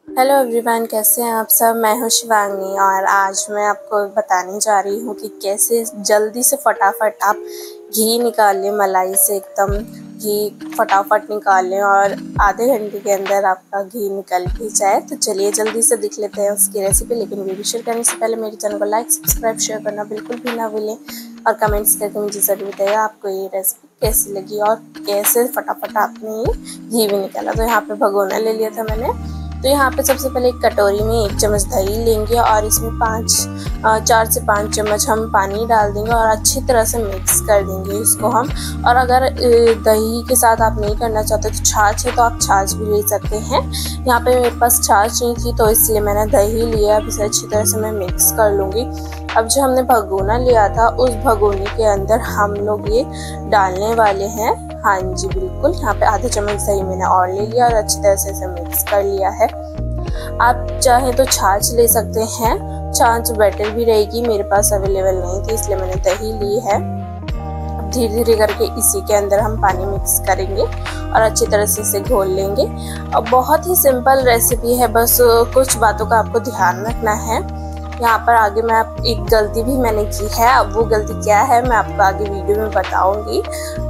Hello everyone, कैसे हैं आप सब। मैं हूं शिवांगी और आज मैं आपको बताने जा रही हूं कि कैसे जल्दी से फटाफट आप घी निकाल लें, मलाई से एकदम घी फटाफट निकाल लें और आधे घंटे के अंदर आपका घी निकल भी जाए। तो चलिए जल्दी से देख लेते हैं उसकी रेसिपी। लेकिन वीडियो शेयर करने से पहले मेरे चैनल को लाइक, सब्सक्राइब, शेयर करना बिल्कुल भी ना भूलें और कमेंट्स करके मुझे ज़रूर बताइएगा आपको ये रेसिपी कैसी लगी और कैसे फटाफट आपने ये घी भी निकाला। तो यहाँ पे भगोना ले लिया था मैंने। तो यहाँ पे सबसे पहले एक कटोरी में 1 चम्मच दही लेंगे और इसमें 4 से 5 चम्मच हम पानी डाल देंगे और अच्छी तरह से मिक्स कर देंगे इसको हम। और अगर दही के साथ आप नहीं करना चाहते तो छाछ है तो आप छाछ भी ले सकते हैं। यहाँ पे मेरे पास छाछ नहीं थी तो इसलिए मैंने दही लिया। अब इसे अच्छी तरह से मैं मिक्स कर लूँगी। अब जो हमने भगोना लिया था उस भगोने के अंदर हम लोग ये डालने वाले हैं। हाँ जी बिल्कुल, यहाँ पे आधा चम्मच दही मैंने और ले लिया और अच्छी तरह से इसे मिक्स कर लिया है। आप चाहें तो छाछ ले सकते हैं, छाछ बेटर भी रहेगी। मेरे पास अवेलेबल नहीं थी इसलिए मैंने दही ली है। अब धीरे धीरे करके इसी के अंदर हम पानी मिक्स करेंगे और अच्छी तरह से इसे घोल लेंगे। अब बहुत ही सिंपल रेसिपी है, बस कुछ बातों का आपको ध्यान रखना है। यहाँ पर आगे मैं एक गलती भी मैंने की है, अब वो गलती क्या है मैं आपको आगे वीडियो में बताऊंगी।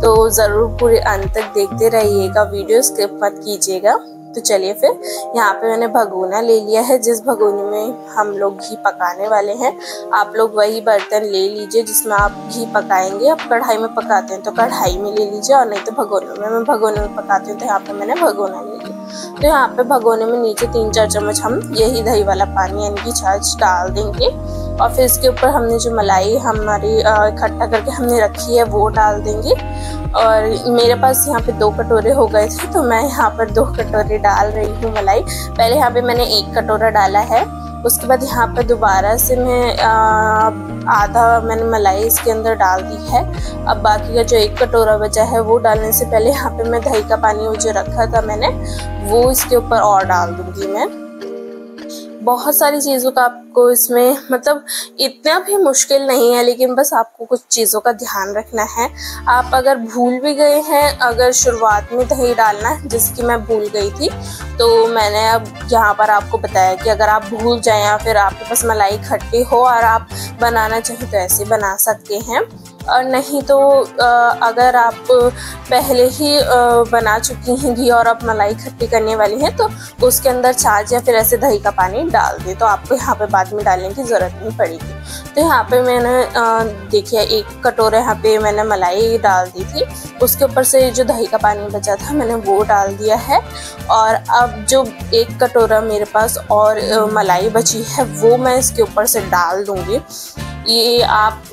तो ज़रूर पूरे अंत तक देखते रहिएगा, वीडियो स्किप मत कीजिएगा। तो चलिए फिर यहाँ पे मैंने भगोना ले लिया है। जिस भगोने में हम लोग घी पकाने वाले हैं आप लोग वही बर्तन ले लीजिए जिसमें आप घी पकाएंगे। आप कढ़ाई में पकाते हैं तो कढ़ाई में ले लीजिए और नहीं तो भगोने में। मैं भगोने में पकाती हूँ तो यहाँ पे मैंने भगोना ले लिया। तो यहाँ पे भगोने में नीचे 3-4 चम्मच हम यही दही वाला पानी यानी कि छाछ डाल देंगे और फिर इसके ऊपर हमने जो मलाई हमारी इकट्ठा करके हमने रखी है वो डाल देंगे। और मेरे पास यहाँ पे 2 कटोरे हो गए थे तो मैं यहाँ पर 2 कटोरे डाल रही हूँ मलाई। पहले यहाँ पे मैंने 1 कटोरा डाला है, उसके बाद यहाँ पर दोबारा से मैं आधा मैंने मलाई इसके अंदर डाल दी है। अब बाकी का जो 1 कटोरा बचा है वो डालने से पहले यहाँ पे मैं दही का पानी जो रखा था मैंने वो इसके ऊपर और डाल दूंगी मैं। बहुत सारी चीज़ों का आपको इसमें मतलब इतना भी मुश्किल नहीं है, लेकिन बस आपको कुछ चीज़ों का ध्यान रखना है। आप अगर भूल भी गए हैं अगर शुरुआत में दही डालना है, जैसे कि मैं भूल गई थी, तो मैंने अब यहाँ पर आपको बताया कि अगर आप भूल जाएं या फिर आपके पास मलाई खट्टी हो और आप बनाना चाहें तो ऐसे बना सकते हैं। और नहीं तो अगर आप पहले ही बना चुकी हैं घी और आप मलाई खट्टी करने वाली हैं तो उसके अंदर छाछ या फिर ऐसे दही का पानी डाल दें, तो आपको यहाँ पे बाद में डालने की ज़रूरत नहीं पड़ेगी। तो यहाँ पे मैंने देखिए 1 कटोरा यहाँ पे मैंने मलाई डाल दी थी, उसके ऊपर से जो दही का पानी बचा था मैंने वो डाल दिया है। और अब जो 1 कटोरा मेरे पास और मलाई बची है वो मैं इसके ऊपर से डाल दूँगी। ये आप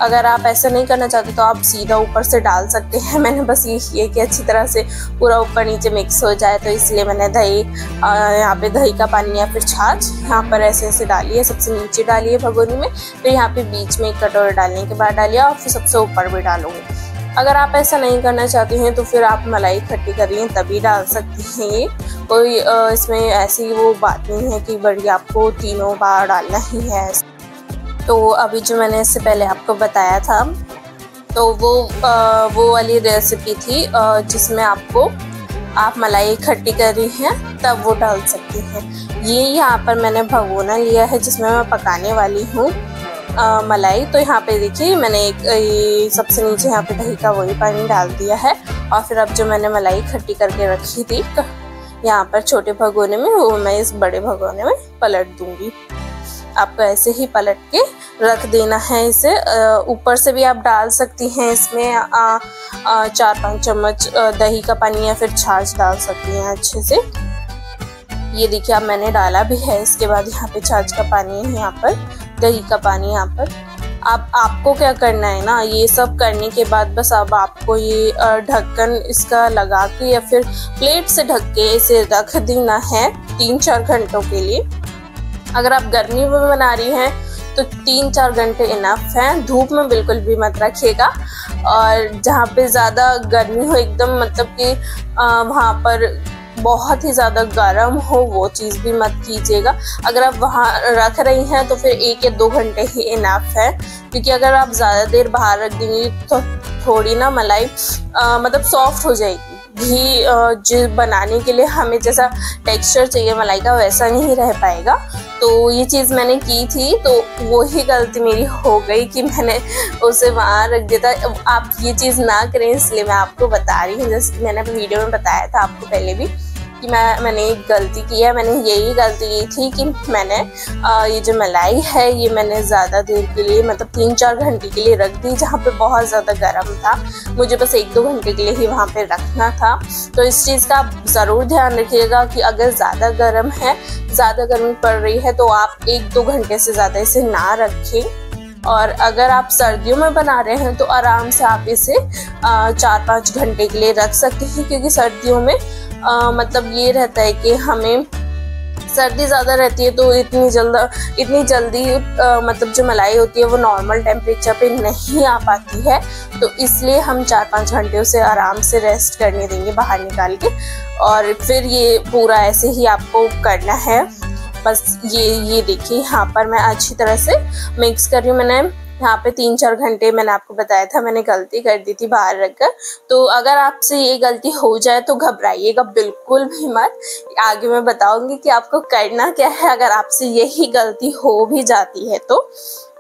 अगर आप ऐसा नहीं करना चाहते तो आप सीधा ऊपर से डाल सकते हैं। मैंने बस ये किया कि अच्छी तरह से पूरा ऊपर नीचे मिक्स हो जाए, तो इसलिए मैंने दही यहाँ पे दही का पानी या फिर छाछ यहाँ पर ऐसे ऐसे डाली है। सबसे नीचे डाली है भगोनी में, फिर यहाँ पे बीच में 1 कटोरा डालने के बाद डालिए और फिर सबसे ऊपर भी डालूंगी। अगर आप ऐसा नहीं करना चाहते हैं तो फिर आप मलाई खट्टी कर रही हैं तभी डाल सकती हैं। ये कोई इसमें ऐसी वो बात नहीं है कि बड़ी आपको तीनों बार डालना ही है। तो अभी जो मैंने इससे पहले आपको बताया था तो वो वाली रेसिपी थी जिसमें आप मलाई खट्टी कर रही हैं तब वो डाल सकती हैं। ये यहाँ पर मैंने भगोना लिया है जिसमें मैं पकाने वाली हूँ मलाई। तो यहाँ पे देखिए मैंने सबसे नीचे यहाँ पे दही का वही पानी डाल दिया है और फिर अब जो मैंने मलाई खट्टी करके रखी थी यहाँ पर छोटे भगोने में वो मैं इस बड़े भगोने में पलट दूँगी। आपको ऐसे ही पलट के रख देना है इसे। ऊपर से भी आप डाल सकती हैं इसमें 4-5 चम्मच दही का पानी या फिर छाछ डाल सकती हैं अच्छे से। ये देखिए अब मैंने डाला भी है। इसके बाद यहाँ पे छाछ का पानी है, यहाँ पर दही का पानी यहाँ पर। अब आपको क्या करना है ना, ये सब करने के बाद बस अब आपको ये ढक्कन इसका लगा के या फिर प्लेट से ढक के इसे रख देना है 3-4 घंटों के लिए। अगर आप गर्मी में बना रही हैं तो 3-4 घंटे इनफ है। धूप में बिल्कुल भी मत रखिएगा और जहाँ पे ज़्यादा गर्मी हो एकदम मतलब कि वहाँ पर बहुत ही ज़्यादा गर्म हो वो चीज़ भी मत कीजिएगा। अगर आप वहाँ रख रही हैं तो फिर 1 या 2 घंटे ही इनफ है, क्योंकि अगर आप ज़्यादा देर बाहर रख देंगी तो थोड़ी ना मलाई मतलब सॉफ्ट हो जाएगी। घी जो बनाने के लिए हमें जैसा टेक्सचर चाहिए मलाई का वैसा नहीं रह पाएगा। तो ये चीज़ मैंने की थी, तो वही गलती मेरी हो गई कि मैंने उसे वहाँ रख दिया था। आप ये चीज़ ना करें, इसलिए मैं आपको बता रही हूँ। जैसे कि मैंने अपने वीडियो में बताया था आपको पहले भी कि मैंने एक गलती की है। मैंने यही गलती की थी कि मैंने ये जो मलाई है ये मैंने ज़्यादा देर के लिए मतलब 3-4 घंटे के लिए रख दी, जहाँ पे बहुत ज़्यादा गर्म था। मुझे बस 1-2 घंटे के लिए ही वहाँ पे रखना था। तो इस चीज़ का आप ज़रूर ध्यान रखिएगा कि अगर ज़्यादा गर्म है, ज़्यादा गर्मी पड़ रही है तो आप 1-2 घंटे से ज़्यादा इसे ना रखें। और अगर आप सर्दियों में बना रहे हैं तो आराम से आप इसे 4-5 घंटे के लिए रख सकते हैं, क्योंकि सर्दियों में मतलब ये रहता है कि हमें सर्दी ज़्यादा रहती है तो इतनी जल्दी मतलब जो मलाई होती है वो नॉर्मल टेम्परेचर पे नहीं आ पाती है। तो इसलिए हम 4-5 घंटे उसे आराम से रेस्ट करने देंगे बाहर निकाल के, और फिर ये पूरा ऐसे ही आपको करना है। बस ये देखिए यहाँ पर मैं अच्छी तरह से मिक्स कर रही हूँ। मैंने यहाँ पे 3-4 घंटे मैंने आपको बताया था मैंने गलती कर दी थी बाहर रखकर। तो अगर आपसे ये गलती हो जाए तो घबराइएगा बिल्कुल भी मत। आगे मैं बताऊंगी कि आपको करना क्या है अगर आपसे यही गलती हो भी जाती है तो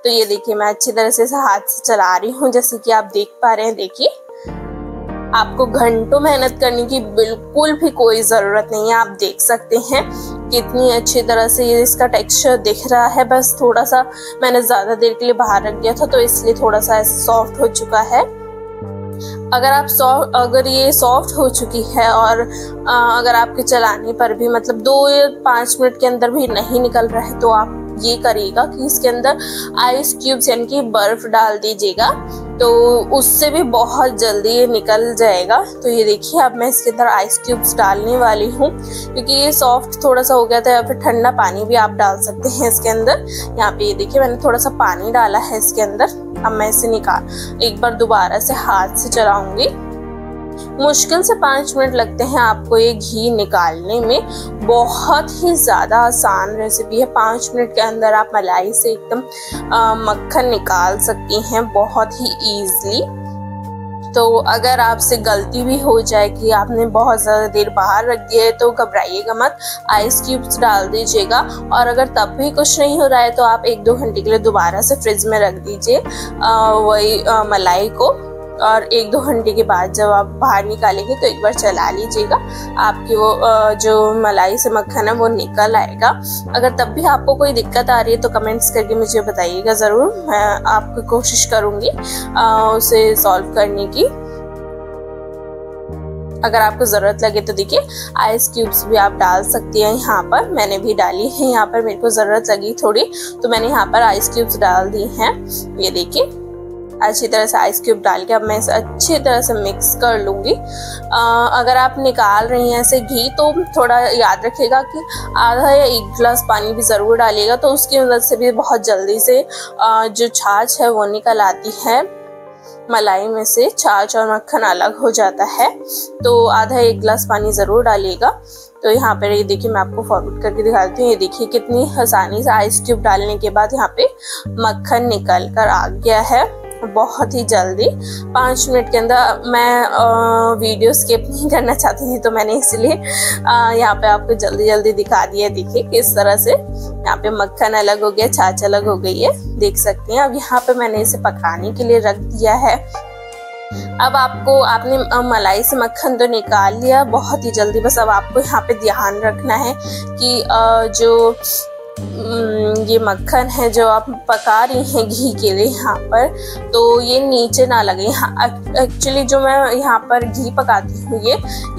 ये देखिए मैं अच्छी तरह से हाथ से चला रही हूँ, जैसे कि आप देख पा रहे हैं। देखिए आपको घंटों मेहनत करने की बिल्कुल भी कोई ज़रूरत नहीं है। आप देख सकते हैं कितनी अच्छी तरह से ये इसका टेक्सचर दिख रहा है। बस थोड़ा सा मैंने ज़्यादा देर के लिए बाहर रख दिया था तो इसलिए थोड़ा सा सॉफ्ट हो चुका है। अगर ये सॉफ्ट हो चुकी है और अगर आपके चलाने पर भी मतलब 2 या 5 मिनट के अंदर भी नहीं निकल रहा है तो आप ये करिएगा कि इसके अंदर आइस क्यूब्स यानी कि बर्फ डाल दीजिएगा, तो उससे भी बहुत जल्दी ये निकल जाएगा। तो ये देखिए अब मैं इसके अंदर आइस क्यूब्स डालने वाली हूँ, क्योंकि ये सॉफ्ट थोड़ा सा हो गया था। या फिर ठंडा पानी भी आप डाल सकते हैं इसके अंदर। यहाँ पे ये देखिए मैंने थोड़ा सा पानी डाला है इसके अंदर। अब मैं इसे एक बार दोबारा से हाथ से चलाऊंगी। मुश्किल से 5 मिनट लगते हैं आपको ये घी निकालने में। बहुत ही ज़्यादा आसान रेसिपी है। 5 मिनट के अंदर आप मलाई से एकदम मक्खन निकाल सकती हैं बहुत ही ईजिली। तो अगर आपसे गलती भी हो जाए कि आपने बहुत ज़्यादा देर बाहर रख दिया है तो घबराइएगा मत, आइस क्यूब्स डाल दीजिएगा। और अगर तब भी कुछ नहीं हो रहा है तो आप 1-2 घंटे के लिए दोबारा से फ्रिज में रख दीजिए वही मलाई को। और 1-2 घंटे के बाद जब आप बाहर निकालेंगे तो एक बार चला लीजिएगा, आपकी वो जो मलाई से मक्खन है वो निकल आएगा। अगर तब भी आपको कोई दिक्कत आ रही है तो कमेंट्स करके मुझे बताइएगा ज़रूर। मैं आपकी कोशिश करूँगी उसे सॉल्व करने की। अगर आपको ज़रूरत लगे तो देखिए आइस क्यूब्स भी आप डाल सकती हैं। यहाँ पर मैंने भी डाली है, यहाँ पर मेरे को ज़रूरत लगी थोड़ी तो मैंने यहाँ पर आइस क्यूब्स डाल दी हैं। ये देखिए अच्छी तरह से आइस क्यूब डाल के अब मैं इसे अच्छी तरह से मिक्स कर लूँगी। अगर आप निकाल रही हैं ऐसे घी तो थोड़ा याद रखिएगा कि आधा या 1 गिलास पानी भी ज़रूर डालिएगा, तो उसकी मदद से भी बहुत जल्दी से जो छाछ है वो निकल आती है। मलाई में से छाछ और मक्खन अलग हो जाता है। तो आधा 1 गिलास पानी ज़रूर डालिएगा। तो यहाँ पर ये देखिए मैं आपको फॉरवर्ड करके दिखाती हूँ। ये देखिए कितनी आसानी से आइस क्यूब डालने के बाद यहाँ पे मक्खन निकल कर आ गया है बहुत ही जल्दी। 5 मिनट के अंदर मैं वीडियो स्किप नहीं करना चाहती थी तो मैंने इसलिए यहाँ पे आपको जल्दी दिखा दिया। देखिए किस तरह से यहाँ पे मक्खन अलग हो गया, छाछ अलग हो गई है, देख सकते हैं। अब यहाँ पे मैंने इसे पकाने के लिए रख दिया है। अब आपने मलाई से मक्खन तो निकाल लिया बहुत ही जल्दी। बस अब आपको यहाँ पे ध्यान रखना है कि जो ये मक्खन है जो आप पका रही हैं घी के लिए यहाँ पर, तो ये नीचे ना लगे। एक्चुअली जो मैं यहाँ पर घी पकाती हूँ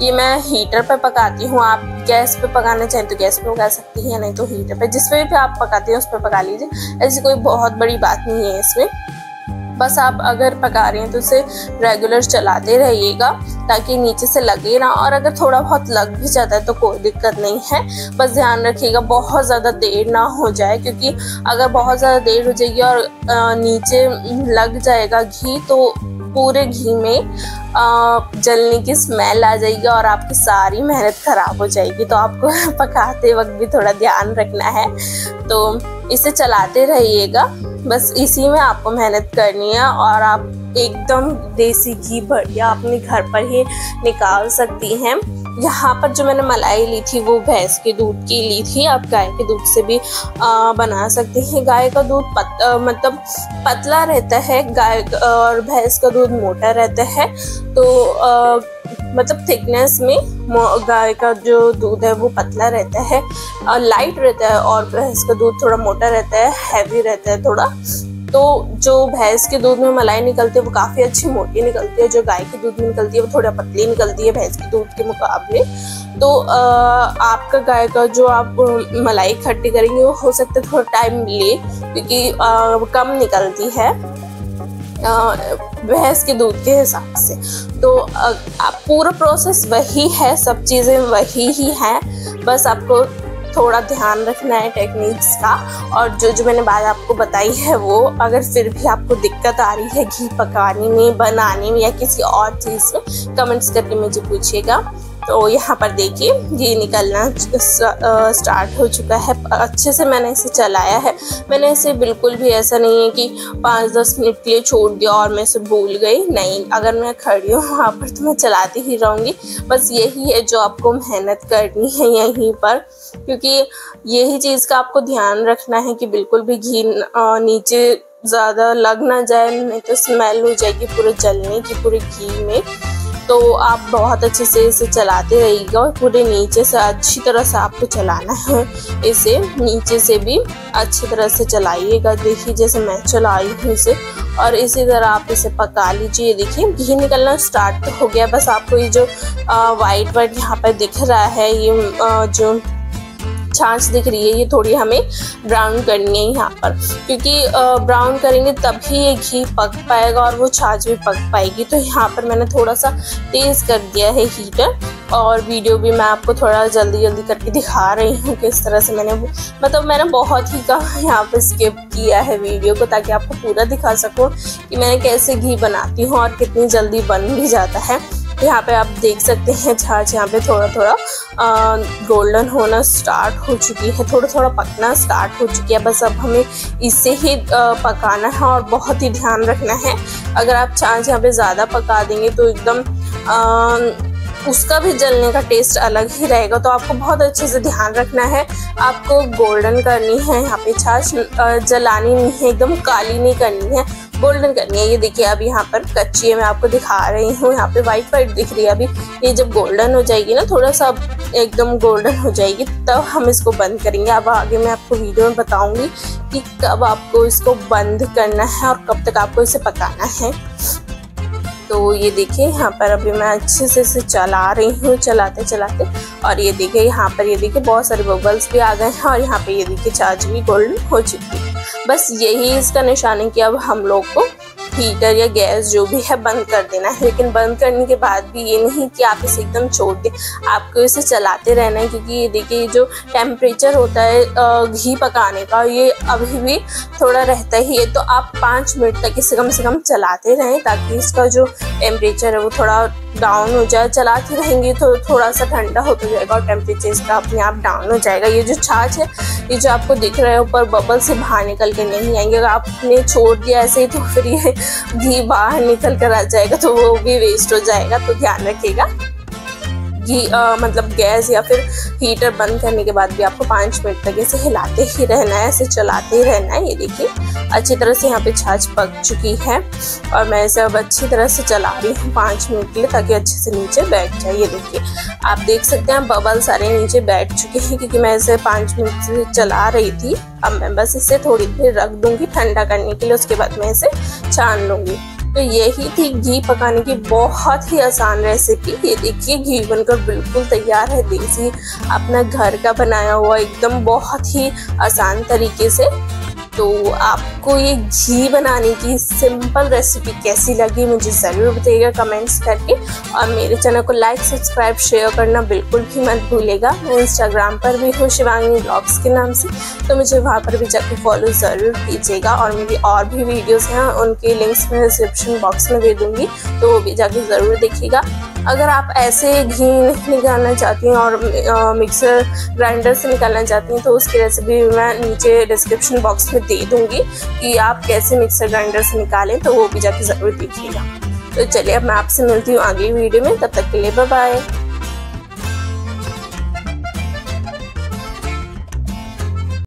ये मैं हीटर पर पकाती हूँ। आप गैस पे पकाना चाहें तो गैस पे पका सकती हैं, नहीं तो हीटर पे, जिस पे भी आप पकाते हैं उस पर पका लीजिए। ऐसी कोई बहुत बड़ी बात नहीं है इसमें। बस आप अगर पका रहे हैं तो उसे रेगुलर चलाते रहिएगा ताकि नीचे से लगे ना। और अगर थोड़ा बहुत लग भी जाता है तो कोई दिक्कत नहीं है, बस ध्यान रखिएगा बहुत ज़्यादा देर ना हो जाए, क्योंकि अगर बहुत ज़्यादा देर हो जाएगी और नीचे लग जाएगा घी तो पूरे घी में जलने की स्मेल आ जाएगी और आपकी सारी मेहनत ख़राब हो जाएगी। तो आपको पकाते वक्त भी थोड़ा ध्यान रखना है। तो इसे चलाते रहिएगा, बस इसी में आपको मेहनत करनी है और आप एकदम देसी घी बढ़िया अपने घर पर ही निकाल सकती हैं। यहाँ पर जो मैंने मलाई ली थी वो भैंस के दूध की ली थी। आप गाय के दूध से भी बना सकते हैं। गाय का दूध मतलब पतला रहता है, गाय और भैंस का दूध मोटा रहता है। तो मतलब थिकनेस में गाय का जो दूध है वो पतला रहता है, लाइट रहता है, और भैंस का दूध थोड़ा मोटा रहता है, हैवी रहता है थोड़ा। तो जो भैंस के दूध में मलाई निकलती है वो काफ़ी अच्छी मोटी निकलती है, जो गाय के दूध में निकलती है वो थोड़ा पतली निकलती है भैंस के दूध के मुकाबले। तो आपका गाय का जो आप मलाई इकट्ठी करेंगे वो हो सकता है थोड़ा टाइम ले, क्योंकि कम निकलती है भैंस के दूध के हिसाब से। तो पूरा प्रोसेस वही है, सब चीज़ें वही ही हैं, बस आपको थोड़ा ध्यान रखना है टेक्निक्स का। और जो मैंने बात आपको बताई है वो, अगर फिर भी आपको दिक्कत आ रही है घी पकाने में, बनाने में या किसी और चीज़ में, कमेंट्स करके मुझे पूछिएगा। तो यहाँ पर देखिए घी निकलना स्टार्ट हो चुका है। अच्छे से मैंने इसे चलाया है। मैंने इसे बिल्कुल भी ऐसा नहीं है कि 5-10 मिनट के लिए छोड़ दिया और मैं इसे भूल गई, नहीं। अगर मैं खड़ी हूँ वहाँ पर तो मैं चलाती ही रहूँगी। बस यही है जो आपको मेहनत करनी है यहीं पर, क्योंकि यही चीज़ का आपको ध्यान रखना है कि बिल्कुल भी घी नीचे ज़्यादा लग ना जाए, नहीं तो स्मेल हो जाएगी पूरे जलने की पूरे घी में। तो आप बहुत अच्छे से इसे चलाते रहिएगा और पूरे नीचे से अच्छी तरह से आपको चलाना है। इसे नीचे से भी अच्छी तरह से चलाइएगा। देखिए जैसे मैं चलाई हूँ इसे, और इसी तरह आप इसे पका लीजिए। देखिए घी निकलना स्टार्ट हो गया। बस आपको ये जो वाइट यहाँ पर दिख रहा है, ये जो छाछ दिख रही है, ये थोड़ी हमें ब्राउन करनी है यहाँ पर, क्योंकि ब्राउन करेंगे तभी ये घी पक पाएगा और वो छाछ भी पक पाएगी। तो यहाँ पर मैंने थोड़ा सा तेज कर दिया है हीटर, और वीडियो भी मैं आपको थोड़ा जल्दी करके दिखा रही हूँ किस तरह से मैंने बहुत ही कम यहाँ पर स्किप किया है वीडियो को, ताकि आपको पूरा दिखा सकूँ कि मैंने कैसे घी बनाती हूँ और कितनी जल्दी बन भी जाता है। यहाँ पे आप देख सकते हैं छाछ यहाँ पे थोड़ा गोल्डन होना स्टार्ट हो चुकी है, थोड़ा पकना स्टार्ट हो चुकी है। बस अब हमें इससे ही पकाना है और बहुत ही ध्यान रखना है। अगर आप छाछ यहाँ पे ज़्यादा पका देंगे तो एकदम उसका भी जलने का टेस्ट अलग ही रहेगा। तो आपको बहुत अच्छे से ध्यान रखना है, आपको गोल्डन करनी है यहाँ पे छाछ, जलानी नहीं है, एकदम काली नहीं करनी है, गोल्डन करनी है। ये देखिए अब यहाँ पर कच्ची है, मैं आपको दिखा रही हूँ, यहाँ पे वाइट दिख रही है। अभी ये जब गोल्डन हो जाएगी ना, थोड़ा सा एकदम गोल्डन हो जाएगी, तब हम इसको बंद करेंगे। अब आगे मैं आपको वीडियो में बताऊंगी कि कब आपको इसको बंद करना है और कब तक आपको इसे पकाना है। तो ये देखिए यहाँ पर अभी मैं अच्छे से इसे चला रही हूँ, चलाते, और ये देखिए यहाँ पर ये देखिए बहुत सारे बबल्स भी आ गए हैं, और यहाँ पे ये देखिए छाछ भी गोल्डन हो चुकी है। बस यही इसका निशान है कि अब हम लोग को हीटर या गैस जो भी है बंद कर देना है। लेकिन बंद करने के बाद भी ये नहीं कि आप इसे एकदम छोड़ दें, आपको इसे चलाते रहना है, क्योंकि ये देखिए जो टेम्परेचर होता है घी पकाने का, ये अभी भी थोड़ा रहता ही है। तो आप 5 मिनट तक इसे कम से कम चलाते रहें, ताकि इसका जो टेम्परेचर है वो थोड़ा डाउन हो जाए। चलाते रहेंगे तो थोड़ा सा ठंडा होता जाएगा और टेम्परेचर इसका अपने आप डाउन हो जाएगा। ये जो छाछ है, ये जो आपको दिख रहा है ऊपर बबल से बाहर निकल के नहीं आएंगे। अगर आपने छोड़ दिया ऐसे ही तो फिर ये घी बाहर निकल कर आ जाएगा, तो वो भी वेस्ट हो जाएगा। तो ध्यान रखिएगा, घी मतलब गैस या फिर हीटर बंद करने के बाद भी आपको 5 मिनट तक इसे हिलाते ही रहना है, ऐसे चलाते ही रहना है। ये देखिए अच्छी तरह से यहाँ पे छाछ पक चुकी है, और मैं इसे अब अच्छी तरह से चला रही हूँ 5 मिनट के लिए, ताकि अच्छे से नीचे बैठ जाए। ये देखिए आप देख सकते हैं बबल सारे नीचे बैठ चुके हैं, क्योंकि मैं इसे 5 मिनट से चला रही थी। अब मैं बस इसे थोड़ी देर रख दूंगी ठंडा करने के लिए, उसके बाद मैं इसे छान लूँगी। तो यही थी घी पकाने की बहुत ही आसान रेसिपी। ये देखिए घी बनकर बिल्कुल तैयार है, देसी अपना घर का बनाया हुआ, एकदम बहुत ही आसान तरीके से। तो आपको ये घी बनाने की सिंपल रेसिपी कैसी लगी मुझे ज़रूर बताइएगा कमेंट्स करके, और मेरे चैनल को लाइक, सब्सक्राइब, शेयर करना बिल्कुल भी मत भूलिएगा। मैं इंस्टाग्राम पर भी हूँ शिवांगी ब्लॉग्स के नाम से, तो मुझे वहाँ पर भी जाकर फॉलो ज़रूर कीजिएगा। और मेरी और भी वीडियोज़ हैं, उनके लिंक्स मैं डिस्क्रिप्शन बॉक्स में दे दूँगी, तो वो भी जाके ज़रूर देखिएगा। अगर आप ऐसे घी नहीं निकालना चाहती हैं और मिक्सर ग्राइंडर से निकालना चाहती हैं तो उसकी रेसिपी मैं नीचे डिस्क्रिप्शन बॉक्स में दे दूँगी कि आप कैसे मिक्सर ग्राइंडर से निकालें, तो वो भी जाके ज़रूर देखिएगा। तो चलिए अब मैं आपसे मिलती हूँ अगली वीडियो में, तब तक के लिए बाय बाय।